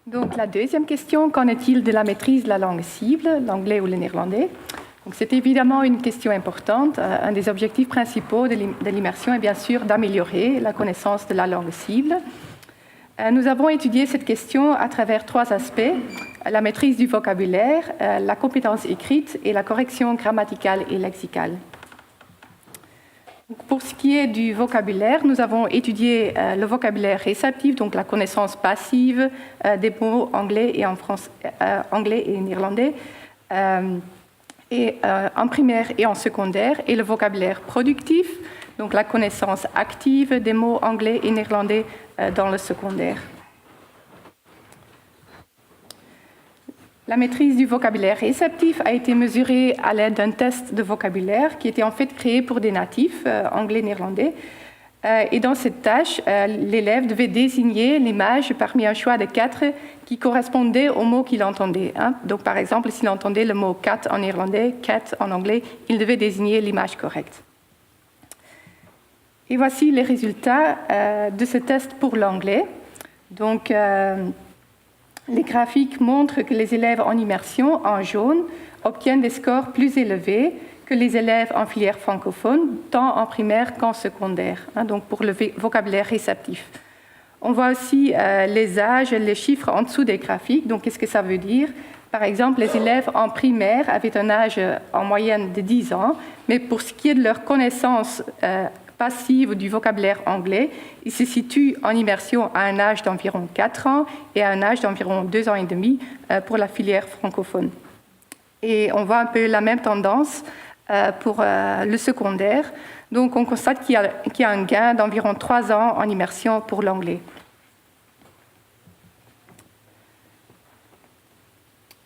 Donc la deuxième question, qu'en est-il de la maîtrise de la langue cible, l'anglais ou le néerlandais? Donc c'est évidemment une question importante. Un des objectifs principaux de l'immersion est bien sûr d'améliorer la connaissance de la langue cible. Nous avons étudié cette question à travers 3 aspects: la maîtrise du vocabulaire, la compétence écrite et la correction grammaticale et lexicale. Pour ce qui est du vocabulaire, nous avons étudié le vocabulaire réceptif, donc la connaissance passive des mots anglais et anglais et néerlandais, en primaire et en secondaire, et le vocabulaire productif, donc la connaissance active des mots anglais et néerlandais dans le secondaire. La maîtrise du vocabulaire réceptif a été mesurée à l'aide d'un test de vocabulaire qui était en fait créé pour des natifs anglais et néerlandais. Et dans cette tâche, l'élève devait désigner l'image parmi un choix de 4 qui correspondait au mot qu'il entendait. Donc par exemple, s'il entendait le mot cat en néerlandais, cat en anglais, il devait désigner l'image correcte. Et voici les résultats de ce test pour l'anglais. Donc, les graphiques montrent que les élèves en immersion, en jaune, obtiennent des scores plus élevés que les élèves en filière francophone, tant en primaire qu'en secondaire, donc pour le vocabulaire réceptif. On voit aussi les âges, les chiffres en dessous des graphiques. Donc, qu'est-ce que ça veut dire? Par exemple, les élèves en primaire avaient un âge en moyenne de 10 ans, mais pour ce qui est de leur connaissance passive du vocabulaire anglais, ils se situent en immersion à un âge d'environ 4 ans et à un âge d'environ 2 ans et demi pour la filière francophone. Et on voit un peu la même tendance pour le secondaire. Donc, on constate qu'il y a un gain d'environ 3 ans en immersion pour l'anglais.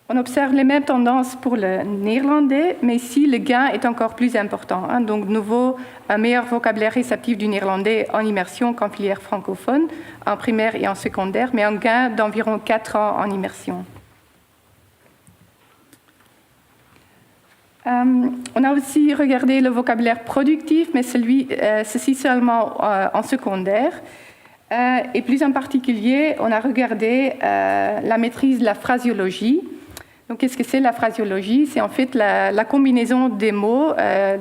On observe les mêmes tendances pour le néerlandais, mais ici, le gain est encore plus important. Donc, de nouveau, un meilleur vocabulaire réceptif du néerlandais en immersion qu'en filière francophone, en primaire et en secondaire, mais un gain d'environ 4 ans en immersion. On a aussi regardé le vocabulaire productif, mais ceci seulement en secondaire. Et plus en particulier, on a regardé la maîtrise de la phraséologie. Donc, qu'est-ce que c'est la phraséologie? C'est en fait la combinaison des mots,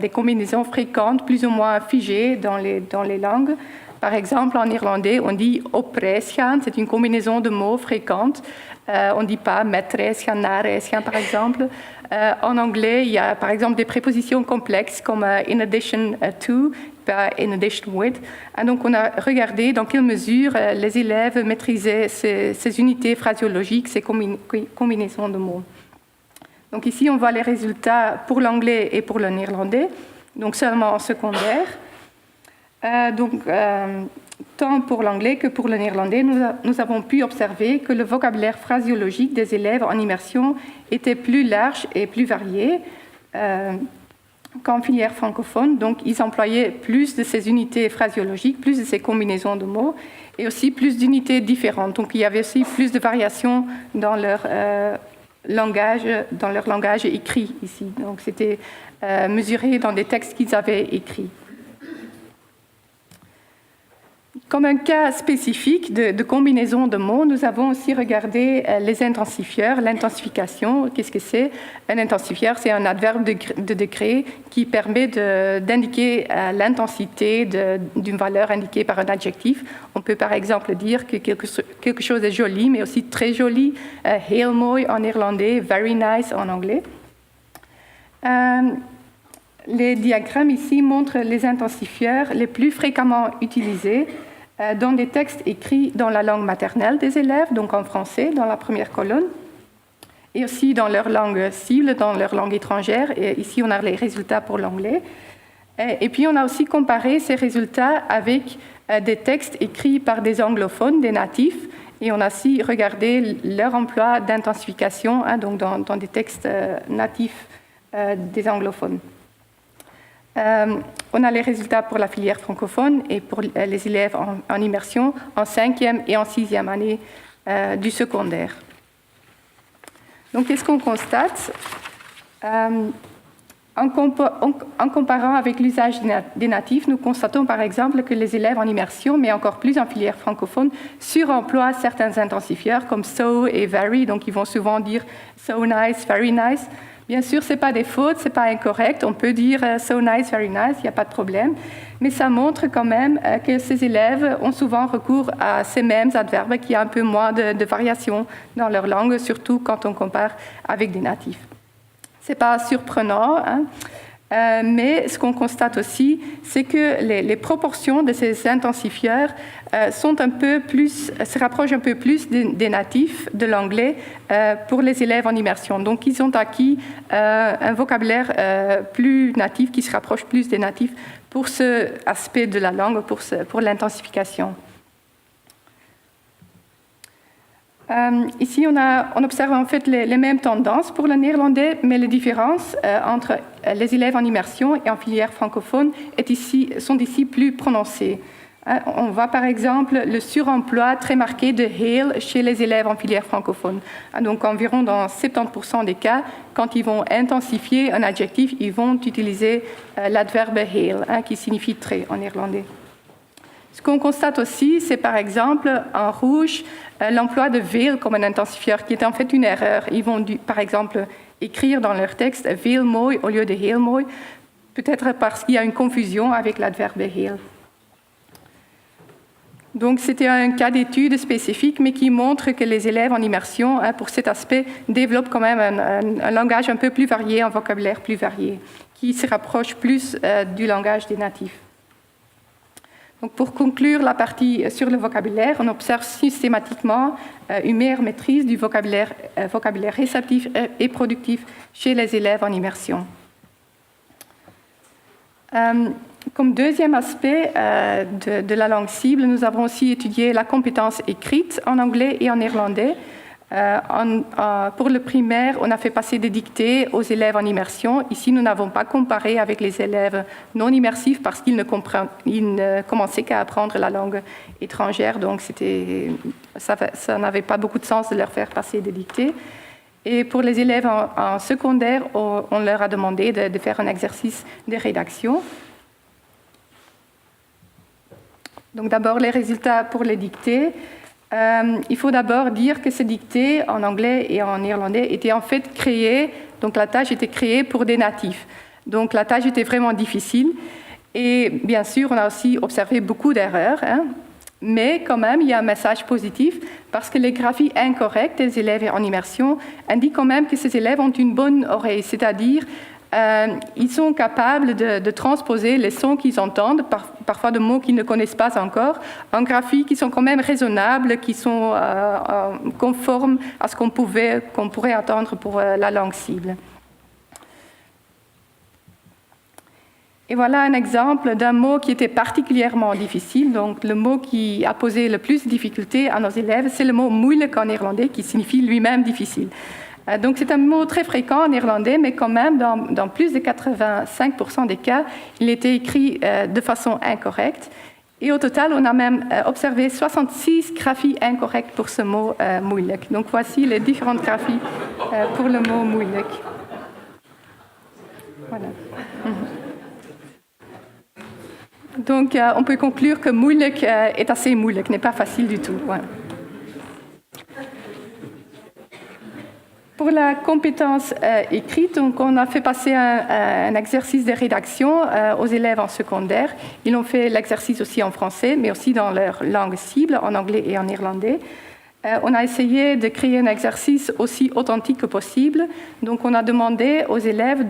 des combinaisons fréquentes, plus ou moins figées dans les langues. Par exemple, en néerlandais, on dit op reis gaan, c'est une combinaison de mots fréquentes. On ne dit pas met reis gaan, naar reis gaan, par exemple. En anglais, il y a par exemple des prépositions complexes comme in addition to, pas in addition with. Et donc, on a regardé dans quelle mesure les élèves maîtrisaient ces unités phraséologiques, ces combinaisons de mots. Donc ici, on voit les résultats pour l'anglais et pour le néerlandais, donc seulement en secondaire. Tant pour l'anglais que pour le néerlandais, nous avons pu observer que le vocabulaire phraséologique des élèves en immersion était plus large et plus varié qu'en filière francophone. Donc, ils employaient plus de ces unités phraséologiques, plus de ces combinaisons de mots, et aussi plus d'unités différentes. Donc, il y avait aussi plus de variations dans leur langage écrit ici. Donc, c'était mesuré dans des textes qu'ils avaient écrits. Comme un cas spécifique de combinaison de mots, nous avons aussi regardé les intensifieurs, l'intensification. Qu'est-ce que c'est? Un intensifieur, c'est un adverbe de degré qui permet d'indiquer l'intensité d'une valeur indiquée par un adjectif. On peut par exemple dire que quelque chose est joli, mais aussi très joli. Heel mooi en néerlandais, very nice en anglais. Les diagrammes ici montrent les intensifieurs les plus fréquemment utilisés dans des textes écrits dans la langue maternelle des élèves, donc en français, dans la première colonne, et aussi dans leur langue cible, dans leur langue étrangère. Et ici, on a les résultats pour l'anglais. Et puis, on a aussi comparé ces résultats avec des textes écrits par des anglophones, des natifs, et on a aussi regardé leur emploi d'intensification, donc dans des textes natifs des anglophones. On a les résultats pour la filière francophone et pour les élèves en immersion en 5e et en 6e année du secondaire. Donc, qu'est-ce qu'on constate? En comparant avec l'usage des natifs, nous constatons par exemple que les élèves en immersion, mais encore plus en filière francophone, suremploient certains intensifieurs comme so et very, donc ils vont souvent dire so nice, very nice. Bien sûr, ce n'est pas des fautes, ce n'est pas incorrect, on peut dire so nice, very nice, il n'y a pas de problème, mais ça montre quand même que ces élèves ont souvent recours à ces mêmes adverbes qui ont un peu moins de variation dans leur langue, surtout quand on compare avec des natifs. Ce n'est pas surprenant, hein, mais ce qu'on constate aussi, c'est que les proportions de ces intensifieurs se rapprochent un peu plus des natifs de l'anglais pour les élèves en immersion. Donc, ils ont acquis un vocabulaire plus natif qui se rapproche plus des natifs pour ce aspect de la langue, pour l'intensification. Ici, on observe en fait les mêmes tendances pour le néerlandais, mais les différences entre les élèves en immersion et en filière francophone sont ici plus prononcées. On voit par exemple le suremploi très marqué de hail chez les élèves en filière francophone. Donc environ dans 70% des cas, quand ils vont intensifier un adjectif, ils vont utiliser l'adverbe hail, qui signifie très en néerlandais. Ce qu'on constate aussi, c'est par exemple en rouge l'emploi de veel comme un intensifieur, qui est en fait une erreur. Ils vont par exemple écrire dans leur texte veel mooi au lieu de heel mooi, peut-être parce qu'il y a une confusion avec l'adverbe heel. Donc c'était un cas d'étude spécifique, mais qui montre que les élèves en immersion, pour cet aspect, développent quand même un langage un peu plus varié, un vocabulaire plus varié, qui se rapproche plus du langage des natifs. Donc pour conclure la partie sur le vocabulaire, on observe systématiquement une meilleure maîtrise du vocabulaire réceptif et productif chez les élèves en immersion. Comme deuxième aspect de la langue cible, nous avons aussi étudié la compétence écrite en anglais et en néerlandais. Pour le primaire, on a fait passer des dictées aux élèves en immersion. Ici, nous n'avons pas comparé avec les élèves non immersifs parce qu'ils ne commençaient qu'à apprendre la langue étrangère, donc ça n'avait pas beaucoup de sens de leur faire passer des dictées. Et pour les élèves en secondaire, on leur a demandé de faire un exercice de rédaction. Donc d'abord, les résultats pour les dictées. Il faut d'abord dire que ces dictées en anglais et en néerlandais étaient en fait créées, donc la tâche était créée pour des natifs. Donc la tâche était vraiment difficile. Et bien sûr, on a aussi observé beaucoup d'erreurs, mais quand même, il y a un message positif parce que les graphies incorrectes des élèves en immersion indiquent quand même que ces élèves ont une bonne oreille, c'est-à-dire ils sont capables de transposer les sons qu'ils entendent, parfois de mots qu'ils ne connaissent pas encore, en graphies qui sont quand même raisonnables, qui sont conformes à ce qu'on pourrait attendre pour la langue cible. Et voilà un exemple d'un mot qui était particulièrement difficile. Donc, le mot qui a posé le plus de difficultés à nos élèves, c'est le mot moeilijk en néerlandais, qui signifie lui-même difficile. Donc, c'est un mot très fréquent en néerlandais, mais quand même, dans plus de 85% des cas, il était écrit de façon incorrecte. Et au total, on a même observé 66 graphies incorrectes pour ce mot moeilijk. Donc, voici les différentes graphies pour le mot moeilijk. Voilà. Donc, on peut conclure que moeilijk est assez moeilijk, n'est pas facile du tout. Voilà. Pour la compétence écrite, donc on a fait passer un exercice de rédaction aux élèves en secondaire. Ils ont fait l'exercice aussi en français, mais aussi dans leur langue cible, en anglais et en néerlandais. On a essayé de créer un exercice aussi authentique que possible. Donc, on a demandé aux élèves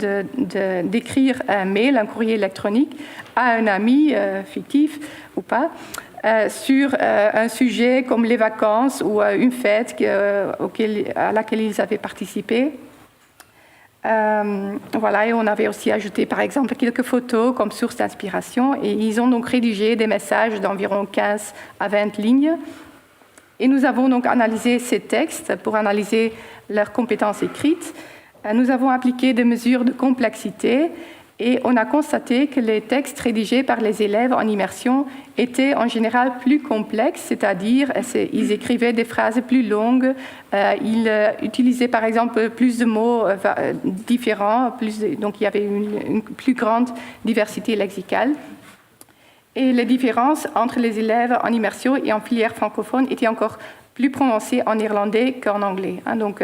d'écrire un mail, un courrier électronique à un ami fictif ou pas, sur un sujet comme les vacances ou une fête à laquelle ils avaient participé. Voilà, et on avait aussi ajouté par exemple quelques photos comme source d'inspiration, et ils ont donc rédigé des messages d'environ 15 à 20 lignes. Et nous avons donc analysé ces textes pour analyser leurs compétences écrites. Nous avons appliqué des mesures de complexité Et on a constaté que les textes rédigés par les élèves en immersion étaient en général plus complexes, c'est-à-dire ils écrivaient des phrases plus longues, ils utilisaient par exemple plus de mots différents, donc il y avait une plus grande diversité lexicale. Et les différences entre les élèves en immersion et en filière francophone étaient encore plus prononcées en néerlandais qu'en anglais. Donc,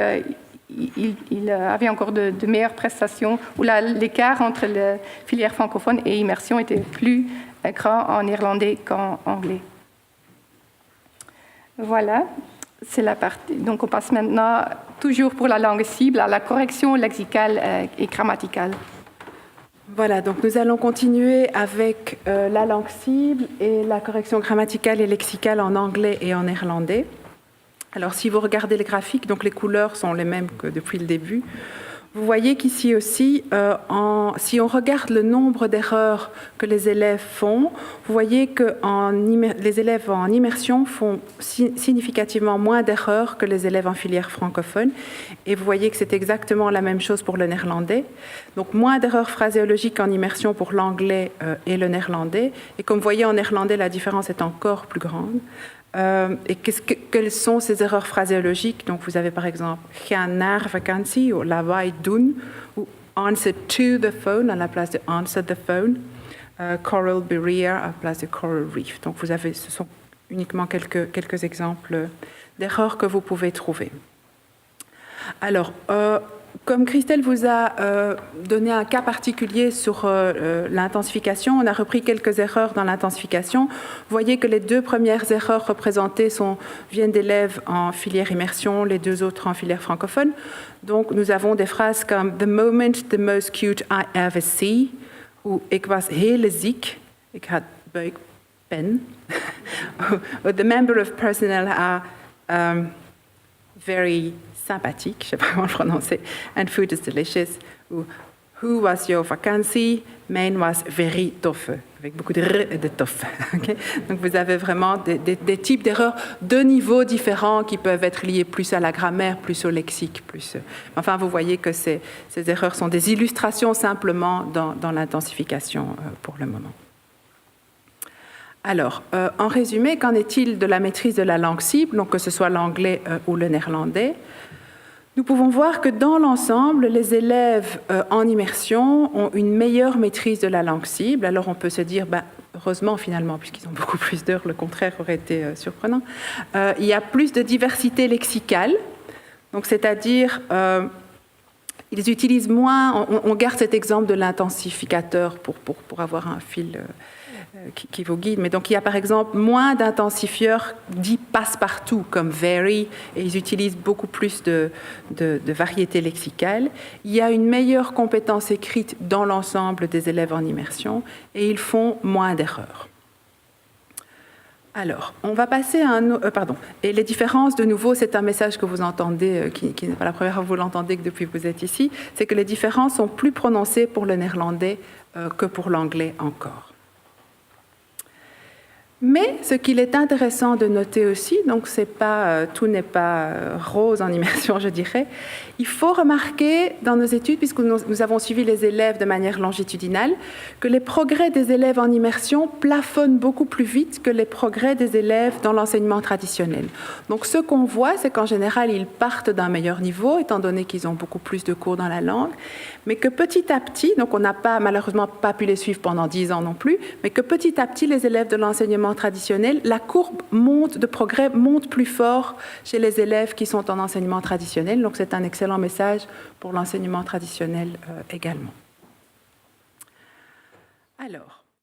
il avait encore de meilleures prestations, où l'écart entre la filière francophone et immersion était plus grand en néerlandais qu'en anglais. Voilà, c'est la partie. Donc, on passe maintenant, toujours pour la langue cible, à la correction lexicale et grammaticale. Voilà, donc nous allons continuer avec la langue cible et la correction grammaticale et lexicale en anglais et en néerlandais. Alors, si vous regardez les graphiques, donc les couleurs sont les mêmes que depuis le début. Vous voyez qu'ici aussi, si on regarde le nombre d'erreurs que les élèves font, vous voyez que les élèves en immersion font significativement moins d'erreurs que les élèves en filière francophone. Et vous voyez que c'est exactement la même chose pour le néerlandais. Donc, moins d'erreurs phraséologiques en immersion pour l'anglais et le néerlandais. Et comme vous voyez, en néerlandais, la différence est encore plus grande. Et quelles sont ces erreurs phraséologiques? Donc, vous avez par exemple gaan naar vakantie ou lawaai doen ou answer to the phone à la place de answer the phone, coral barrier à la place de coral reef. Donc, ce sont uniquement quelques exemples d'erreurs que vous pouvez trouver. Alors, comme Christelle vous a donné un cas particulier sur l'intensification, on a repris quelques erreurs dans l'intensification. Vous voyez que les deux premières erreurs représentées viennent d'élèves en filière immersion, les deux autres en filière francophone. Donc, nous avons des phrases comme « The moment the most cute I ever see » ou « Ik was heel ziek, ik had buikpijn » ou « The member of personnel are very sympathique, je ne sais pas comment le prononcer, and food is delicious, ou who was your vakantie, mine was very tough, avec beaucoup de r et de tough. Okay? Donc vous avez vraiment des types d'erreurs de niveaux différents qui peuvent être liés plus à la grammaire, plus au lexique, plus. Enfin, vous voyez que ces erreurs sont des illustrations simplement dans l'intensification pour le moment. Alors, en résumé, qu'en est-il de la maîtrise de la langue cible, donc que ce soit l'anglais ou le néerlandais? Nous pouvons voir que dans l'ensemble, les élèves en immersion ont une meilleure maîtrise de la langue cible. Alors on peut se dire, heureusement finalement, puisqu'ils ont beaucoup plus d'heures, le contraire aurait été surprenant. Il y a plus de diversité lexicale, donc c'est-à-dire ils utilisent moins, on garde cet exemple de l'intensificateur pour avoir un fil qui vous guide. Mais donc il y a par exemple moins d'intensifieurs dits passe-partout comme very, et ils utilisent beaucoup plus de variétés lexicales. Il y a une meilleure compétence écrite dans l'ensemble des élèves en immersion et ils font moins d'erreurs. Alors, on va passer à un... Et les différences, de nouveau, c'est un message que vous entendez, qui n'est pas la première fois que vous l'entendez que depuis que vous êtes ici, c'est que les différences sont plus prononcées pour le néerlandais que pour l'anglais encore. Mais ce qu'il est intéressant de noter aussi, donc tout n'est pas rose en immersion, je dirais, il faut remarquer dans nos études, puisque nous avons suivi les élèves de manière longitudinale, que les progrès des élèves en immersion plafonnent beaucoup plus vite que les progrès des élèves dans l'enseignement traditionnel. Donc ce qu'on voit, c'est qu'en général, ils partent d'un meilleur niveau, étant donné qu'ils ont beaucoup plus de cours dans la langue, mais que petit à petit, donc on n'a malheureusement pas pu les suivre pendant 10 ans non plus, mais que petit à petit, les élèves de l'enseignement traditionnel, la courbe de progrès monte plus fort chez les élèves qui sont en enseignement traditionnel. Donc c'est un excellent message pour l'enseignement traditionnel également. Alors,